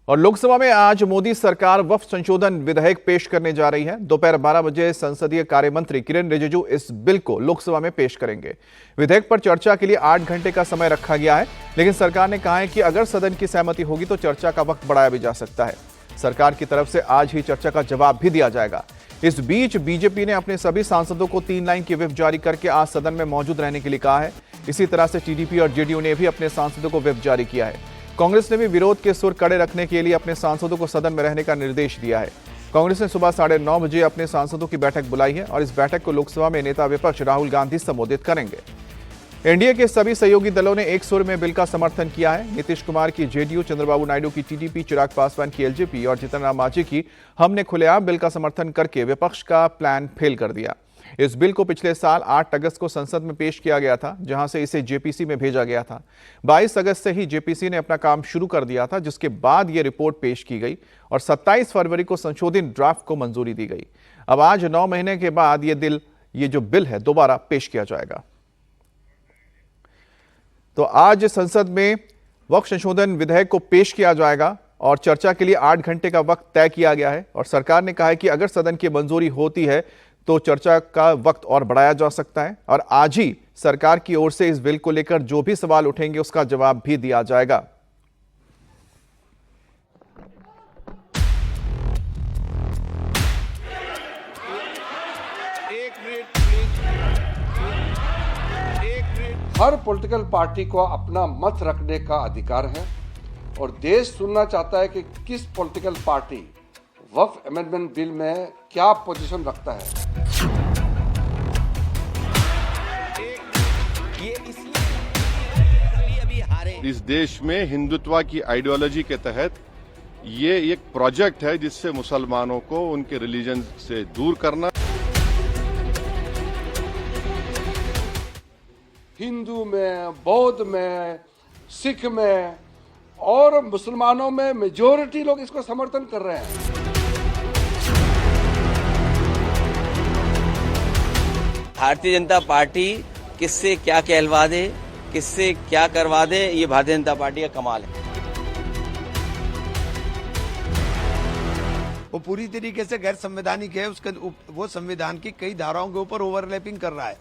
और लोकसभा में आज मोदी सरकार वक्फ संशोधन विधेयक पेश करने जा रही है। दोपहर 12 बजे संसदीय कार्य मंत्री किरेन रिजिजू इस बिल को लोकसभा में पेश करेंगे। विधेयक पर चर्चा के लिए 8 घंटे का समय रखा गया है, लेकिन सरकार ने कहा है कि अगर सदन की सहमति होगी तो चर्चा का वक्त बढ़ाया भी जा सकता है। सरकार की तरफ से आज ही चर्चा का जवाब भी दिया जाएगा। इस बीच बीजेपी ने अपने सभी सांसदों को 3 लाइन की व्हिप जारी करके आज सदन में मौजूद रहने के लिए कहा है। इसी तरह से टीडीपी और जेडीयू ने भी अपने सांसदों को व्हिप जारी किया है। कांग्रेस ने भी विरोध के सुर कड़े रखने के लिए अपने सांसदों को सदन में रहने का निर्देश दिया है। कांग्रेस ने सुबह 9:30 बजे अपने सांसदों की बैठक बुलाई है और इस बैठक को लोकसभा में नेता विपक्ष राहुल गांधी संबोधित करेंगे। एनडीए के सभी सहयोगी दलों ने एक सुर में बिल का समर्थन किया है। नीतीश कुमार की जेडीयू, चंद्रबाबू नायडू की टीडीपी, चिराग पासवान की एलजेपी और जीतन राम मांझी की हमने खुलेआम बिल का समर्थन करके विपक्ष का प्लान फेल कर दिया। इस बिल को पिछले साल 8 अगस्त को संसद में पेश किया गया था, जहां से इसे जेपीसी में भेजा गया था। 22 अगस्त से ही जेपीसी ने अपना काम शुरू कर दिया था, जिसके बाद यह रिपोर्ट पेश की गई और 27 फरवरी को संशोधित ड्राफ्ट को मंजूरी दी गई। अब आज 9 महीने के बाद ये जो बिल है दोबारा पेश किया जाएगा। तो आज संसद में वक्फ संशोधन विधेयक को पेश किया जाएगा और चर्चा के लिए 8 घंटे का वक्त तय किया गया है और सरकार ने कहा है कि अगर सदन की मंजूरी होती है तो चर्चा का वक्त और बढ़ाया जा सकता है और आज ही सरकार की ओर से इस बिल को लेकर जो भी सवाल उठेंगे उसका जवाब भी दिया जाएगा। हर पॉलिटिकल पार्टी को अपना मत रखने का अधिकार है और देश सुनना चाहता है कि किस पॉलिटिकल पार्टी वक्फ अमेंडमेंट बिल में क्या पोजीशन रखता है। इस देश में हिंदुत्व की आइडियोलॉजी के तहत ये एक प्रोजेक्ट है जिससे मुसलमानों को उनके रिलीजन से दूर करना। हिंदू में, बौद्ध में, सिख में और मुसलमानों में मेजॉरिटी लोग इसको समर्थन कर रहे हैं। भारतीय जनता पार्टी किससे क्या कहलवा दे, किससे क्या करवा दे, ये भारतीय जनता पार्टी का कमाल है। वो पूरी तरीके से गैर संवैधानिक है। उसके वो संविधान की कई धाराओं के ऊपर ओवरलैपिंग कर रहा है।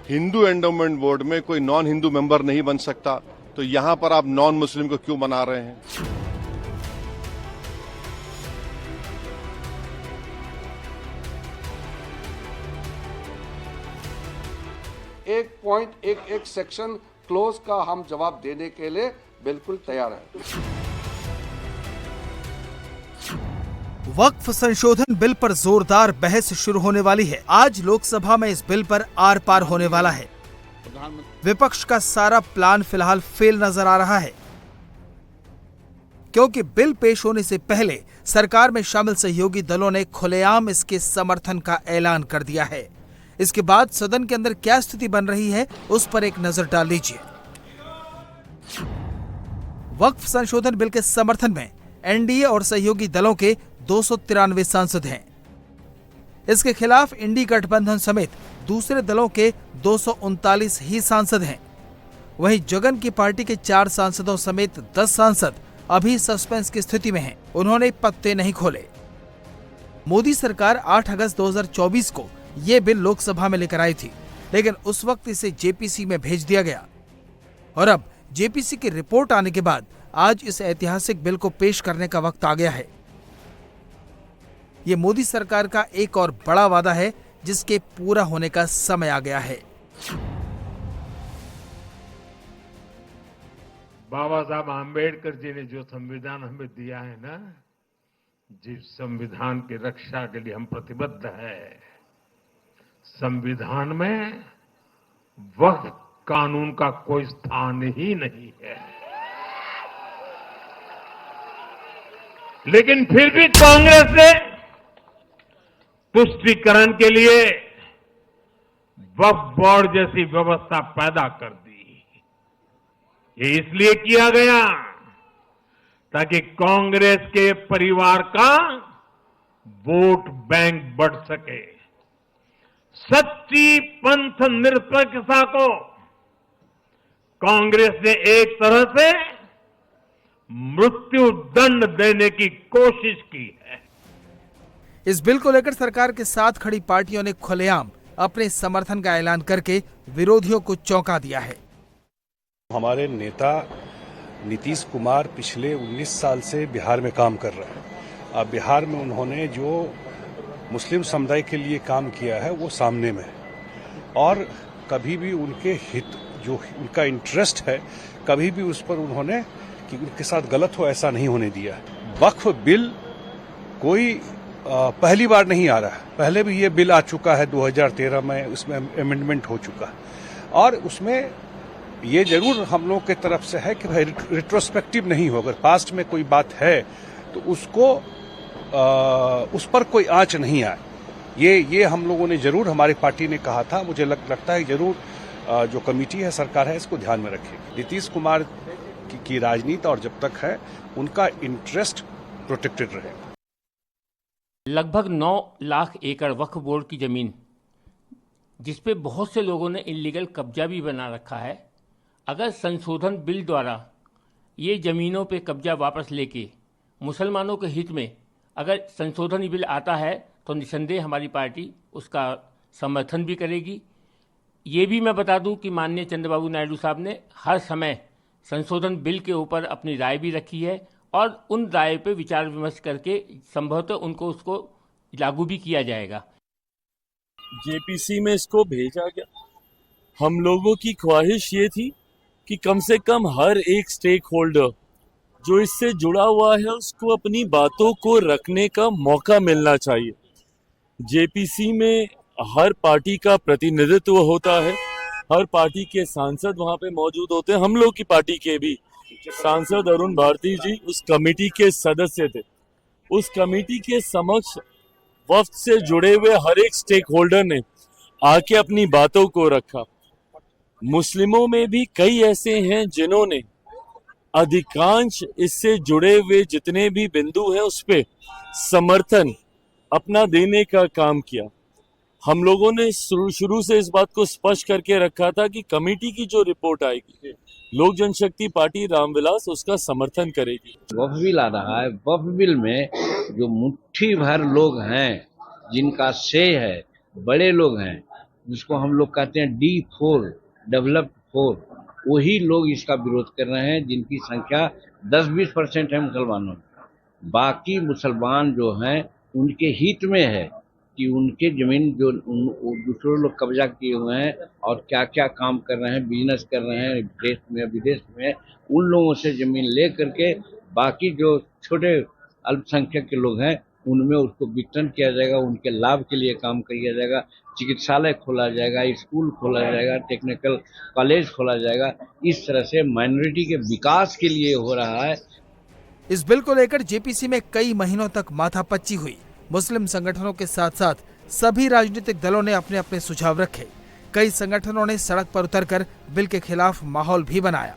हिंदू एंडोमेंट बोर्ड में कोई नॉन हिंदू मेंबर नहीं बन सकता, तो यहां पर आप नॉन मुस्लिम को क्यों बना रहे हैं? एक पॉइंट एक सेक्शन क्लोज का हम जवाब देने के लिए बिल्कुल तैयार है। वक्फ संशोधन बिल पर जोरदार बहस शुरू होने वाली है। आज लोकसभा में इस बिल पर आर पार होने वाला है। विपक्ष का सारा प्लान फिलहाल फेल नजर आ रहा है, क्योंकि बिल पेश होने से पहले सरकार में शामिल सहयोगी दलों ने खुलेआम इसके समर्थन का ऐलान कर दिया है। इसके बाद सदन के अंदर क्या स्थिति बन रही है, उस पर एक नजर डाल लीजिए। वक्फ संशोधन बिल के समर्थन में एनडीए और सहयोगी दलों के 293 सांसद हैं। इसके खिलाफ इंडी गठबंधन समेत दूसरे दलों के 239 ही सांसद हैं। वहीं जगन की पार्टी के 4 सांसदों समेत 10 सांसद अभी सस्पेंस की स्थिति में हैं। उन्होंने पत्ते नहीं खोले। मोदी सरकार 8 अगस्त 2024 को ये बिल लोकसभा में लेकर आई थी, लेकिन उस वक्त इसे जेपीसी में भेज दिया गया और अब जेपीसी की रिपोर्ट आने के बाद आज इस ऐतिहासिक बिल को पेश करने का वक्त आ गया है। ये मोदी सरकार का एक और बड़ा वादा है, जिसके पूरा होने का समय आ गया है। बाबा साहब आम्बेडकर जी ने जो संविधान हमें दिया है ना, जिस संविधान की रक्षा के लिए हम प्रतिबद्ध है, संविधान में वक्फ कानून का कोई स्थान ही नहीं है। लेकिन फिर भी कांग्रेस ने तुष्टीकरण के लिए वक्फ बोर्ड जैसी व्यवस्था पैदा कर दी। ये इसलिए किया गया ताकि कांग्रेस के परिवार का वोट बैंक बढ़ सके। सच्ची पंथ निरपेक्षता को कांग्रेस ने एक तरह से मृत्यु दंड देने की कोशिश की है। इस बिल को लेकर सरकार के साथ खड़ी पार्टियों ने खुलेआम अपने समर्थन का ऐलान करके विरोधियों को चौंका दिया है। हमारे नेता नीतीश कुमार पिछले 19 साल से बिहार में काम कर रहे हैं। अब बिहार में उन्होंने जो मुस्लिम समुदाय के लिए काम किया है वो सामने में है और कभी भी उनके हित जो उनका इंटरेस्ट है कभी भी उस पर उन्होंने कि उनके साथ गलत हो ऐसा नहीं होने दिया। वक्फ बिल कोई पहली बार नहीं आ रहा है, पहले भी ये बिल आ चुका है 2013 में, उसमें अमेंडमेंट हो चुका और उसमें ये जरूर हम लोग की तरफ से है कि भाई रिट्रोस्पेक्टिव नहीं हो, अगर पास्ट में कोई बात है तो उसको उस पर कोई आंच नहीं आए। ये हम लोगों ने जरूर, हमारी पार्टी ने कहा था, मुझे लगता है जरूर जो कमेटी है सरकार है इसको ध्यान में रखेगी। नीतीश कुमार की राजनीति और जब तक है उनका इंटरेस्ट प्रोटेक्टेड रहे। लगभग 9 लाख एकड़ वक्फ बोर्ड की जमीन जिसपे बहुत से लोगों ने इलीगल कब्जा भी बना रखा है, अगर संशोधन बिल द्वारा ये ज़मीनों पे कब्जा वापस लेके मुसलमानों के हित में अगर संशोधन बिल आता है तो निसंदेह हमारी पार्टी उसका समर्थन भी करेगी। ये भी मैं बता दूं कि माननीय चंद्रबाबू नायडू साहब ने हर समय संशोधन बिल के ऊपर अपनी राय भी रखी है और उन राय पे विचार विमर्श करके संभवतः उनको उसको लागू भी किया जाएगा। जेपीसी में इसको भेजा गया। हम लोगों की ख्वाहिश ये थी कि कम से कम हर एक स्टेक होल्डर जो इससे जुड़ा हुआ है उसको अपनी बातों को रखने का मौका मिलना चाहिए। जेपीसी में हर पार्टी का प्रतिनिधित्व होता है, हर पार्टी के सांसद वहां पे मौजूद होते हैं। हम लोग की पार्टी के भी सांसद अरुण भारती जी उस कमेटी के सदस्य थे। उस कमेटी के समक्ष वफ्द से जुड़े हुए हर एक स्टेक होल्डर ने आके अपनी बातों को रखा। मुस्लिमों में भी कई ऐसे हैं जिन्होंने अधिकांश इससे जुड़े हुए जितने भी बिंदु हैं उस पे समर्थन अपना देने का काम किया। हम लोगों ने शुरू से इस बात को स्पष्ट करके रखा था कि कमेटी की जो रिपोर्ट आएगी लोक जनशक्ति पार्टी रामविलास उसका समर्थन करेगी। वक्फ बिल आ रहा है, वक्फ बिल में जो मुट्ठी भर लोग हैं जिनका से है, बड़े लोग हैं जिसको हम लोग कहते हैं D4 डेवलप्ड 4, वही लोग इसका विरोध कर रहे हैं जिनकी संख्या 10-20% है मुसलमानों में। बाकी मुसलमान जो हैं उनके हित में है कि उनके जमीन जो दूसरे लोग कब्जा किए हुए हैं और क्या क्या काम कर रहे हैं, बिजनेस कर रहे हैं देश में विदेश में, उन लोगों से जमीन ले करके बाकी जो छोटे अल्पसंख्यक के लोग हैं उनमें उसको वितरण किया जाएगा, उनके लाभ के लिए काम किया जाएगा। चिकित्सालय खोला जाएगा, स्कूल खोला जाएगा, टेक्निकल कॉलेज खोला जाएगा। इस तरह से माइनॉरिटी के विकास के लिए हो रहा है। इस बिल को लेकर जेपीसी में कई महीनों तक माथापच्ची हुई। मुस्लिम संगठनों के साथ साथ सभी राजनीतिक दलों ने अपने अपने सुझाव रखे। कई संगठनों ने सड़क पर उतरकर बिल के खिलाफ माहौल भी बनाया।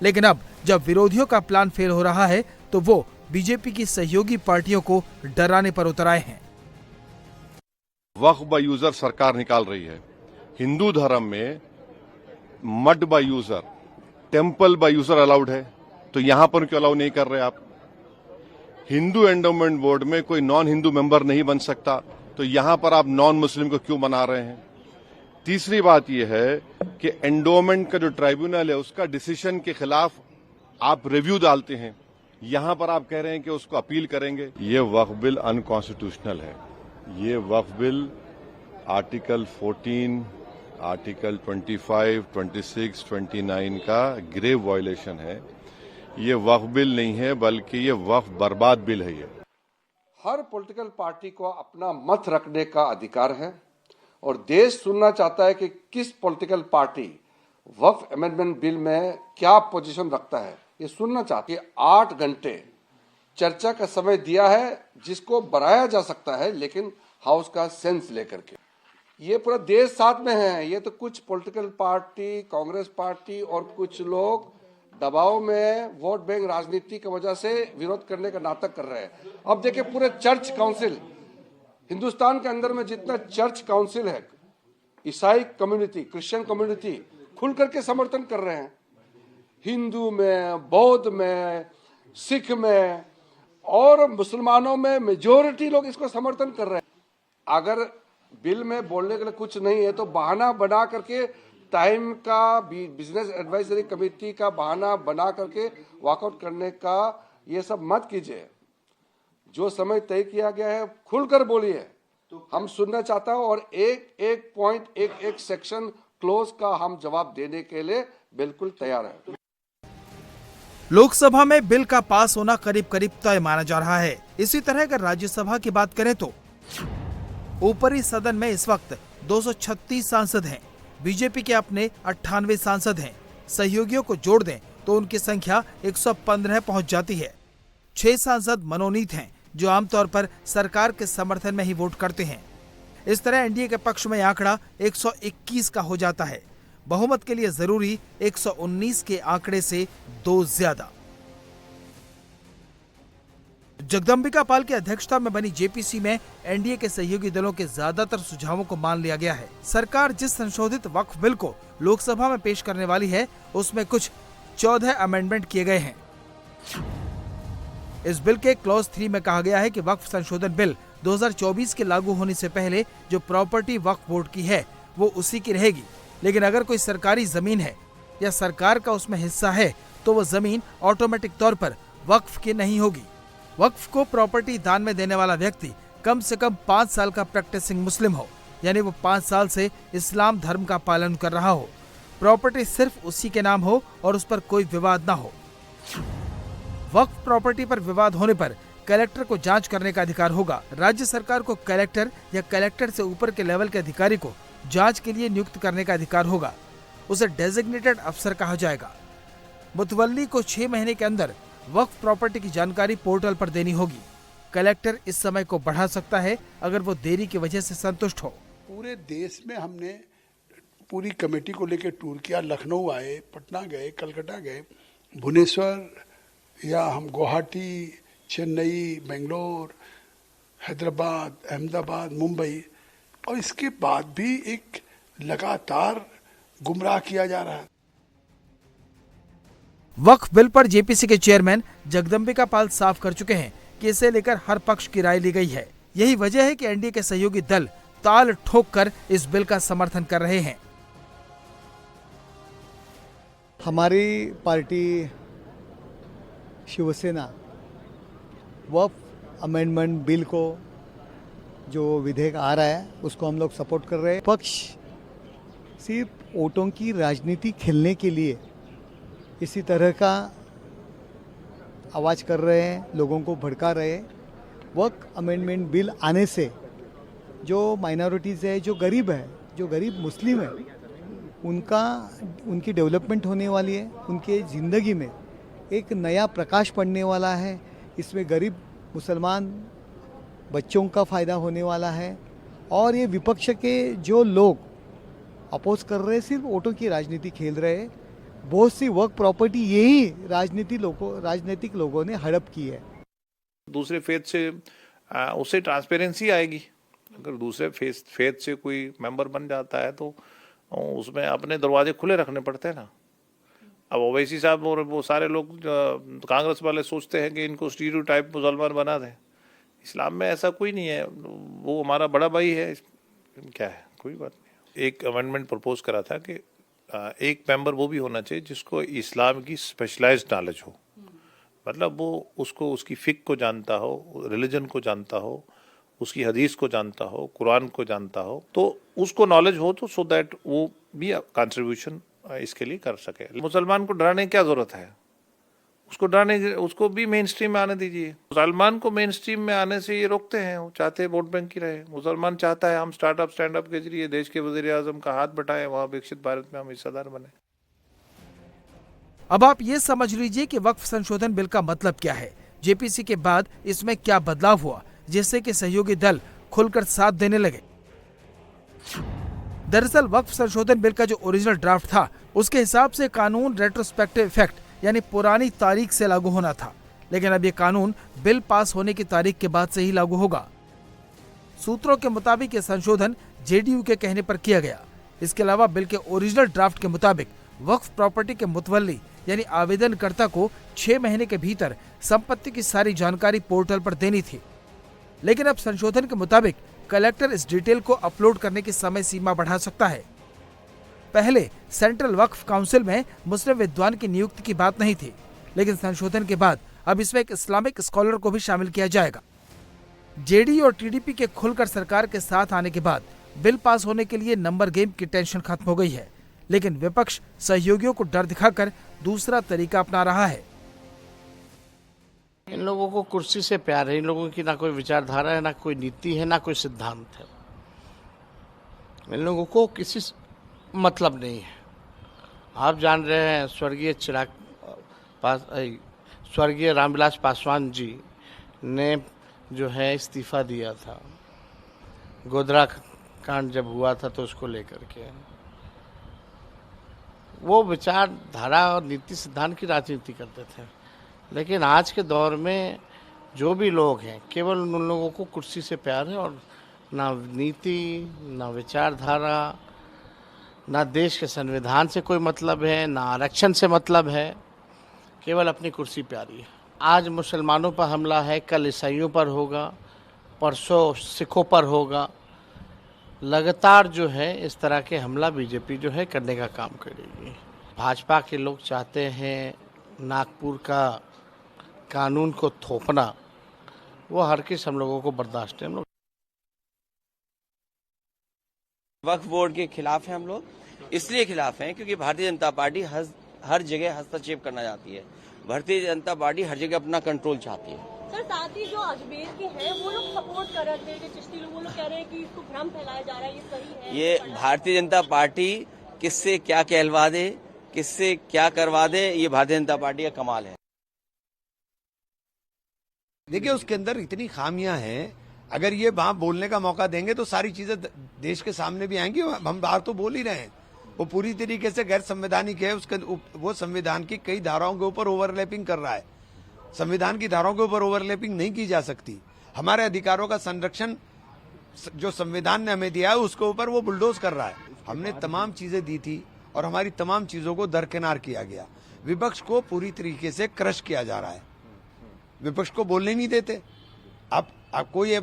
लेकिन अब जब विरोधियों का प्लान फेल हो रहा है तो वो बीजेपी की सहयोगी पार्टियों को डराने पर उतर आए हैं। वक्फ बाय यूजर सरकार निकाल रही है। हिंदू धर्म में mud by user, temple by user allowed है, तो यहां पर क्यों अलाउ नहीं कर रहे आप? हिंदू एंडोमेंट बोर्ड में कोई नॉन हिंदू मेंबर नहीं बन सकता, तो यहां पर आप नॉन मुस्लिम को क्यों बना रहे हैं? तीसरी बात यह है कि एंडोमेंट का जो ट्राइब्यूनल है उसका डिसीजन के खिलाफ आप रिव्यू डालते हैं, यहां पर आप कह रहे हैं कि उसको अपील करेंगे। ये वक्फ बिल अनकॉन्स्टिट्यूशनल है। ये वक्फ बिल आर्टिकल 14, आर्टिकल 25, 26, 29 का ग्रेव वायलेशन है। ये वक्फ बिल नहीं है बल्कि ये वक्फ बर्बाद बिल है। ये हर पॉलिटिकल पार्टी को अपना मत रखने का अधिकार है और देश सुनना चाहता है कि किस पॉलिटिकल पार्टी वक्फ अमेंडमेंट बिल में क्या पोजीशन रखता है। ये सुनना चाहती है। 8 घंटे चर्चा का समय दिया है जिसको बढ़ाया जा सकता है, लेकिन हाउस का सेंस लेकर के। ये पूरा देश साथ में है। ये तो कुछ पॉलिटिकल पार्टी, कांग्रेस पार्टी और कुछ लोग दबाव में वोट बैंक राजनीति की वजह से विरोध करने का नाटक कर रहे हैं। अब देखिए पूरे चर्च काउंसिल, हिंदुस्तान के अंदर में जितना चर्च काउंसिल है, ईसाई कम्युनिटी, क्रिश्चियन कम्युनिटी खुल करके समर्थन कर रहे हैं। हिंदू में, बौद्ध में, सिख में और मुसलमानों में मेजोरिटी लोग इसको समर्थन कर रहे हैं। अगर बिल में बोलने के लिए कुछ नहीं है तो बहाना बना करके टाइम का बिजनेस एडवाइजरी कमेटी का बहाना बना करके वॉकआउट करने का ये सब मत कीजिए। जो समय तय किया गया है खुलकर बोलिए, हम सुनना चाहता हूं और एक एक पॉइंट, एक एक सेक्शन क्लोज का हम जवाब देने के लिए बिल्कुल तैयार है। लोकसभा में बिल का पास होना करीब करीब तय माना जा रहा है। इसी तरह अगर राज्यसभा की बात करें तो ऊपरी सदन में इस वक्त 236 सांसद हैं। बीजेपी के अपने 98 सांसद हैं। सहयोगियों को जोड़ दें तो उनकी संख्या 115 पहुंच जाती है। 6 सांसद मनोनीत हैं जो आमतौर पर सरकार के समर्थन में ही वोट करते हैं। इस तरह एनडीए के पक्ष में आंकड़ा 121 का हो जाता है। बहुमत के लिए जरूरी 119 के आंकड़े से 2 ज्यादा। जगदम्बिका पाल की अध्यक्षता में बनी जेपीसी में एनडीए के सहयोगी दलों के ज्यादातर सुझावों को मान लिया गया है। सरकार जिस संशोधित वक्फ बिल को लोकसभा में पेश करने वाली है उसमें कुछ 14 अमेंडमेंट किए गए हैं। इस बिल के क्लॉज 3 में कहा गया है कि वक्फ संशोधन बिल 2024 के लागू होने से पहले जो प्रॉपर्टी वक्फ बोर्ड की है वो उसी की रहेगी, लेकिन अगर कोई सरकारी जमीन है या सरकार का उसमें हिस्सा है तो वो जमीन ऑटोमेटिक तौर पर वक्फ की नहीं होगी। वक्फ को प्रॉपर्टी दान में देने वाला व्यक्ति कम से कम 5 साल का प्रैक्टिसिंग मुस्लिम हो, यानी वो 5 साल से इस्लाम धर्म का पालन कर रहा हो। प्रॉपर्टी सिर्फ उसी के नाम हो और उस पर कोई विवाद ना हो। वक्फ प्रॉपर्टी पर विवाद होने पर कलेक्टर को जांच करने का अधिकार होगा। राज्य सरकार को कलेक्टर या कलेक्टर से ऊपर के लेवल के अधिकारी को जांच के लिए नियुक्त करने का अधिकार होगा। उसे डेजिग्नेटेड अफसर कहा जाएगा। मुतवल्ली को 6 महीने के अंदर वक्फ प्रॉपर्टी की जानकारी पोर्टल पर देनी होगी। कलेक्टर इस समय को बढ़ा सकता है अगर वो देरी की वजह से संतुष्ट हो। पूरे देश में हमने पूरी कमेटी को लेकर टूर किया। लखनऊ आए, पटना गए, कलकत्ता गए, भुवनेश्वर या हम गुवाहाटी, चेन्नई, बेंगलोर, हैदराबाद, अहमदाबाद, मुंबई, और इसके बाद भी एक लगातार गुमराह किया जा रहा है। वक्फ बिल पर जेपीसी के चेयरमैन जगदम्बिका पाल साफ कर चुके हैं कि इसे लेकर हर पक्ष की राय ली गई है। यही वजह है कि एनडीए के सहयोगी दल ताल ठोक कर इस बिल का समर्थन कर रहे हैं। हमारी पार्टी शिवसेना वक्फ अमेंडमेंट बिल को जो विधेयक आ रहा है उसको हम लोग सपोर्ट कर रहे हैं। पक्ष सिर्फ वोटों की राजनीति खेलने के लिए इसी तरह का आवाज़ कर रहे हैं, लोगों को भड़का रहे हैं। वक्फ अमेंडमेंट बिल आने से जो माइनॉरिटीज़ है, जो गरीब मुस्लिम है, उनकी डेवलपमेंट होने वाली है। उनके ज़िंदगी में एक नया प्रकाश पड़ने वाला है। इसमें गरीब मुसलमान बच्चों का फ़ायदा होने वाला है। और ये विपक्ष के जो लोग अपोज कर रहे हैं सिर्फ वोटों की राजनीति खेल रहे हैं। बहुत सी वक्फ प्रॉपर्टी यही राजनीतिक लोगों ने हड़प की है। दूसरे फेथ से उससे ट्रांसपेरेंसी आएगी। अगर दूसरे फेथ से कोई मेंबर बन जाता है तो उसमें अपने दरवाजे खुले रखने पड़ते हैं ना। अब ओवैसी साहब और वो सारे लोग कांग्रेस वाले सोचते हैं कि इनको स्टीरियोटाइप मुसलमान बना दें। इस्लाम में ऐसा कोई नहीं है, वो हमारा बड़ा भाई है। क्या है, कोई बात नहीं। एक अमेंडमेंट प्रपोज करा था कि एक मेंबर वो भी होना चाहिए जिसको इस्लाम की स्पेशलाइज्ड नॉलेज हो, मतलब वो उसकी फिक को जानता हो, रिलीजन को जानता हो, उसकी हदीस को जानता हो, कुरान को जानता हो, तो उसको नॉलेज हो तो सो दैट वो भी कंट्रीब्यूशन इसके लिए कर सके। मुसलमान को डराने की क्या जरूरत है? उसको भी मेन स्ट्रीम में आने दीजिए। मुसलमान को मेन स्ट्रीम में आने से ये रोकते हैं, वो चाहते हैं वोट बैंक की रहे। मुसलमान चाहता है हम स्टार्टअप स्टैंड अप के जरिए देश के वजीर आजम का हाथ बटाएं, वहाँ विकसित भारत में हम हिस्सेदार बने। अब आप ये समझ लीजिए कि वक्फ संशोधन बिल का मतलब क्या है। जेपीसी के बाद इसमें क्या बदलाव हुआ जिससे कि सहयोगी दल खुलकर साथ देने लगे। दरअसल वक्फ संशोधन बिल का जो ओरिजिनल ड्राफ्ट था उसके हिसाब से कानून रेट्रोस्पेक्टिव इफेक्ट यानी पुरानी तारीख से लागू होना था, लेकिन अब ये कानून बिल पास होने की तारीख के बाद से ही लागू होगा। सूत्रों के मुताबिक ये संशोधन जेडीयू के कहने पर किया गया। इसके अलावा बिल के ओरिजिनल ड्राफ्ट के मुताबिक वक्फ प्रॉपर्टी के मुतवल्ली यानी आवेदनकर्ता को 6 महीने के भीतर संपत्ति की सारी जानकारी पोर्टल पर देनी थी। लेकिन अब संशोधन के मुताबिक कलेक्टर इस डिटेल को अपलोड करने की समय सीमा बढ़ा सकता है। पहले सेंट्रल वक्फ काउंसिल में मुस्लिम विद्वान की नियुक्ति की बात नहीं थी, लेकिन संशोधन के बाद अब इसमें एक इस्लामिक स्कॉलर को भी शामिल किया जाएगा। जेडी और टीडीपी के खुलकर सरकार के साथ आने के बाद बिल पास होने के लिए नंबर गेम की टेंशन खत्म हो गई है, लेकिन विपक्ष सहयोगियों को डर दिखाकर दूसरा तरीका अपना रहा है। इन लोगों को कुर्सी से प्यार है, इन लोगों की ना कोई विचारधारा है, ना कोई नीति है, ना कोई सिद्धांत है। इन लोगों को किसी मतलब नहीं है। आप जान रहे हैं स्वर्गीय रामविलास पासवान जी ने जो है इस्तीफा दिया था, गोधरा कांड जब हुआ था तो उसको लेकर के वो विचारधारा और नीति सिद्धांत की राजनीति करते थे। लेकिन आज के दौर में जो भी लोग हैं, केवल उन लोगों को कुर्सी से प्यार है और ना नीति, ना विचारधारा, ना देश के संविधान से कोई मतलब है, ना आरक्षण से मतलब है, केवल अपनी कुर्सी प्यारी है। आज मुसलमानों पर हमला है, कल ईसाइयों पर होगा, परसों सिखों पर होगा। लगातार जो है इस तरह के हमला बीजेपी जो है करने का काम करेगी। भाजपा के लोग चाहते हैं नागपुर का कानून को थोपना, वो हर किस हम लोगों को बर्दाश्त है। हम लोग वक्फ बोर्ड के खिलाफ हैं। हम लोग इसलिए खिलाफ हैं क्योंकि भारतीय जनता पार्टी हर जगह हस्तक्षेप करना चाहती है। भारतीय जनता पार्टी हर जगह अपना कंट्रोल चाहती है। सर, साथ ही जो अजमेर के हैं वो लोग सपोर्ट कर रहे थे, चिश्ती लोग, वो लोग कह रहे हैं कि इसको भ्रम फैलाया जा रहा है, ये सही है। ये भारतीय जनता पार्टी किससे क्या कहलवा दे, किससे क्या करवा दे, ये भारतीय जनता पार्टी का कमाल है। देखिए, उसके अंदर इतनी खामियां हैं, अगर ये वहां बोलने का मौका देंगे तो सारी चीजें देश के सामने भी आएंगी। हम बाहर तो बोल ही रहे हैं, वो पूरी तरीके से गैर संवैधानिक है। उसके वो संविधान की कई धाराओं के ऊपर ओवरलैपिंग कर रहा है। संविधान की धाराओं के ऊपर ओवरलैपिंग नहीं की जा सकती। हमारे अधिकारों का संरक्षण जो संविधान ने हमें दिया है उसके ऊपर वो बुलडोज कर रहा है। हमने तमाम चीजें दी थी और हमारी तमाम चीजों को दरकिनार किया गया। विपक्ष को पूरी तरीके से क्रश किया जा रहा है। विपक्ष को बोलने नहीं देते। अब कोई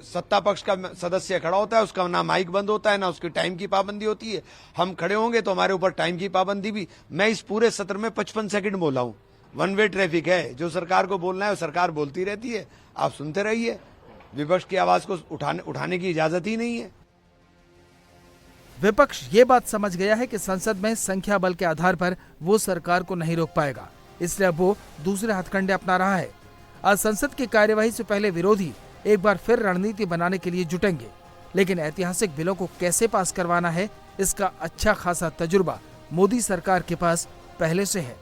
सत्ता पक्ष का सदस्य खड़ा होता है, उसका ना माइक बंद होता है, ना उसकी टाइम की पाबंदी होती है। हम खड़े होंगे तो हमारे ऊपर टाइम की पाबंदी भी। मैं इस पूरे सत्र में 55 सेकंड बोला हूं। वन वे ट्रैफिक है, जो सरकार को बोलना है वो सरकार बोलती रहती है, आप सुनते रहिए। विपक्ष की आवाज को उठाने की इजाजत ही नहीं है। विपक्ष ये बात समझ गया है कि संसद में संख्या बल के आधार पर वो सरकार को नहीं रोक पाएगा, इसलिए अब वो दूसरे हथकंडे अपना रहा है। आज संसद की कार्यवाही से पहले विरोधी एक बार फिर रणनीति बनाने के लिए जुटेंगे, लेकिन ऐतिहासिक बिलों को कैसे पास करवाना है, इसका अच्छा खासा तजुर्बा मोदी सरकार के पास पहले से है।